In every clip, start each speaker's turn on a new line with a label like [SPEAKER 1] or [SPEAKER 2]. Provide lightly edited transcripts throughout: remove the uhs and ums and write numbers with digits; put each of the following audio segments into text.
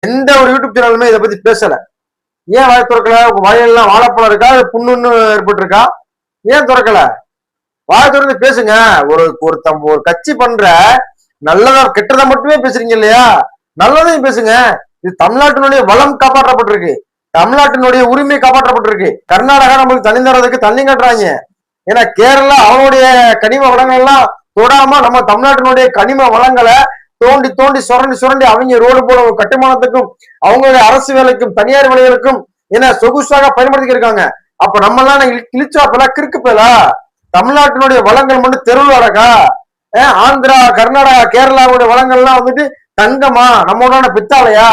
[SPEAKER 1] எந்த ஒரு யூடியூப் சேனலுமே இதை பத்தி பேசல. ஏன் வாய் திறக்கல? உங்க வாயெல்லாம் வாழைப்பழம் இருக்கா, புண்ணுன்னு ஏற்பட்டு இருக்கா? ஏன் திறக்கல? வாய் திறந்து பேசுங்க. ஒரு கட்சி பண்ற நல்லதா கெட்டதா மட்டுமே பேசுறீங்க இல்லையா? நல்லதையும் பேசுங்க. இது தமிழ்நாட்டினுடைய வளம் காப்பாற்றப்பட்டிருக்கு, தமிழ்நாட்டினுடைய உரிமை காப்பாற்றப்பட்டிருக்கு. கர்நாடகா நம்மளுக்கு தண்ணி தரதுக்கு தண்ணி கட்டுறாங்க. ஏன்னா கேரளா அவனுடைய கனிம வளங்கள் எல்லாம் தொடாம நம்ம தமிழ்நாட்டினுடைய கனிம வளங்களை தோண்டி தோண்டி சுரண்டி அவங்க ரோடு போட கட்டுமானத்துக்கும் அவங்களுடைய அரசு வேலைக்கும் தனியார் வேலைகளுக்கும் என்ன சொகுசாக பயன்படுத்தி இருக்காங்க. அப்ப நம்ம எல்லாம் இழிச்சாப்பெல்லாம் கிறுக்கு பேலா? தமிழ்நாட்டினுடைய வளங்கள் மட்டும் தெருவில் அடக்கா? ஆந்திரா, கர்நாடகா, கேரளாவுடைய வளங்கள்லாம் வந்துட்டு தங்கமா? நம்மளோட பித்தாலையா?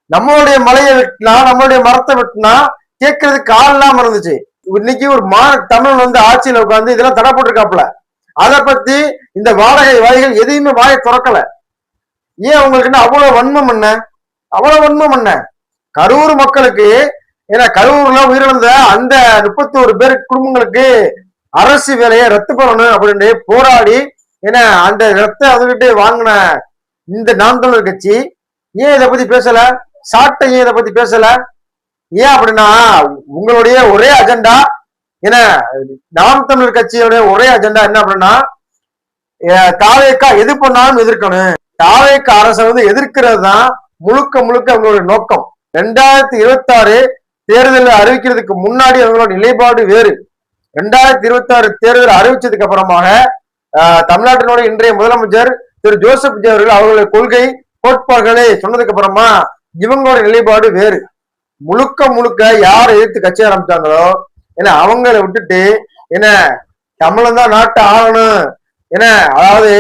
[SPEAKER 1] நம்மளுடைய மலையை வெட்டினா, நம்மளுடைய மரத்தை வெட்டினா கேட்கறதுக்கு ஆள் இல்லாம இருந்துச்சு. இன்னைக்கு ஒரு தமிழ் வந்து ஆட்சியில உட்காந்து இதெல்லாம் தடை போட்டிருக்காப்புல. அதை பத்தி இந்த வாடகை வாய்கள் எதையுமே வாயை திறக்கல. ஏன் உங்களுக்கு அவ்வளவு வன்மம் என்ன? அவ்வளவு வன்மம் என்ன? கரூர் மக்களுக்கு, ஏன்னா கரூர்ல உயிரிழந்த அந்த 31 பேர் குடும்பங்களுக்கு அரசு வேலையை ரத்து பண்ணணும் அப்படின்னு போராடி ஏன்னா அந்த ரத்த அதுகிட்டு வாங்கின இந்த நாம் தமிழர் கட்சி ஏன் இதை பத்தி பேசல? சாட்டை ஏன் இதை பத்தி பேசல? ஏன் அப்படின்னா உங்களுடைய ஒரே அஜெண்டா ஏன்னா நாம் தமிழர் கட்சியோட ஒரே அஜெண்டா என்ன அப்படின்னா தாவேக்கா எது பண்ணாலும் எதிர்க்கணும். தாவேக்கா அரசை வந்து எதிர்க்கிறது தான் முழுக்க முழுக்க அவங்களுடைய நோக்கம். 2026 தேர்தலில் அறிவிக்கிறதுக்கு முன்னாடி அவங்களோட நிலைப்பாடு வேறு. 2026 தேர்தல் அறிவிச்சதுக்கு அப்புறமாக தமிழ்நாட்டினுடைய இன்றைய முதலமைச்சர் திரு ஜோசப் விஜய் அவர்கள் அவர்களுடைய கொள்கை கோட்பாடுகளை சொன்னதுக்கு அப்புறமா இவங்களோட நிலைப்பாடு வேறு. முழுக்க முழுக்க யாரை எதிர்த்து கட்சி ஆரம்பிச்சாங்களோ ஏன்னா அவங்களை விட்டுட்டு என்ன தமிழன் தான் நாட்டை ஆளணும், ஏன்னா அதாவது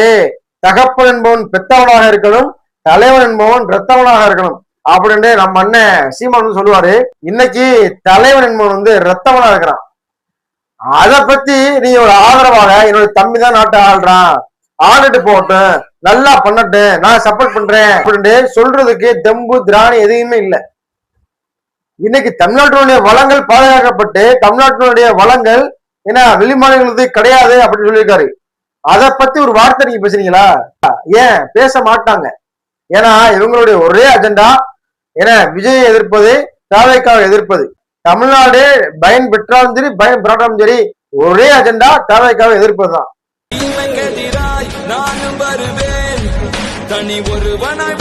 [SPEAKER 1] தகப்பன் என்பவன் பெத்தவனாக இருக்கணும், தலைவன் என்பவன் ரத்தவனாக இருக்கணும் அப்படின்னு நம்ம அண்ணன் சீமான் சொல்லுவாரு. இன்னைக்கு தலைவன் என்பவன் வந்து ரத்தவனா இருக்கிறான். அதை பத்தி நீ ஒரு ஆதரவாக என்னோட தம்பி தான் நாட்டை ஆள்றான், ஆண்டுட்டு போகட்டும், நல்லா பண்ணட்டும், நான் சப்போர்ட் பண்றேன் அப்படின்னு சொல்றதுக்கு தெம்பு திராணி எதுவுமே இல்லை. இன்னைக்கு தமிழ்நாட்டினுடைய வளங்கள் பாதுகாக்கப்பட்டு தமிழ்நாட்டினுடைய வளங்கள் ஏன்னா வெளிமாநிலங்களுக்கு கிடையாது அப்படின்னு சொல்லியிருக்காரு. அதை பத்தி ஒரு வார்த்தை நீங்க பேசுறீங்களா? ஏன் பேச மாட்டாங்க? ஏன்னா இவங்களுடைய ஒரே அஜெண்டா ஏன்னா விஜயை எதிர்ப்பது, தாவேக்காவை எதிர்ப்பது. தமிழ்நாடு பயன் பெற்றாலும் சரி பயன் பெறாலும் சரி ஒரே அஜெண்டா தாவேக்காவை எதிர்ப்பதுதான்.
[SPEAKER 2] நானும் வருவேன் தனி ஒருவனாய்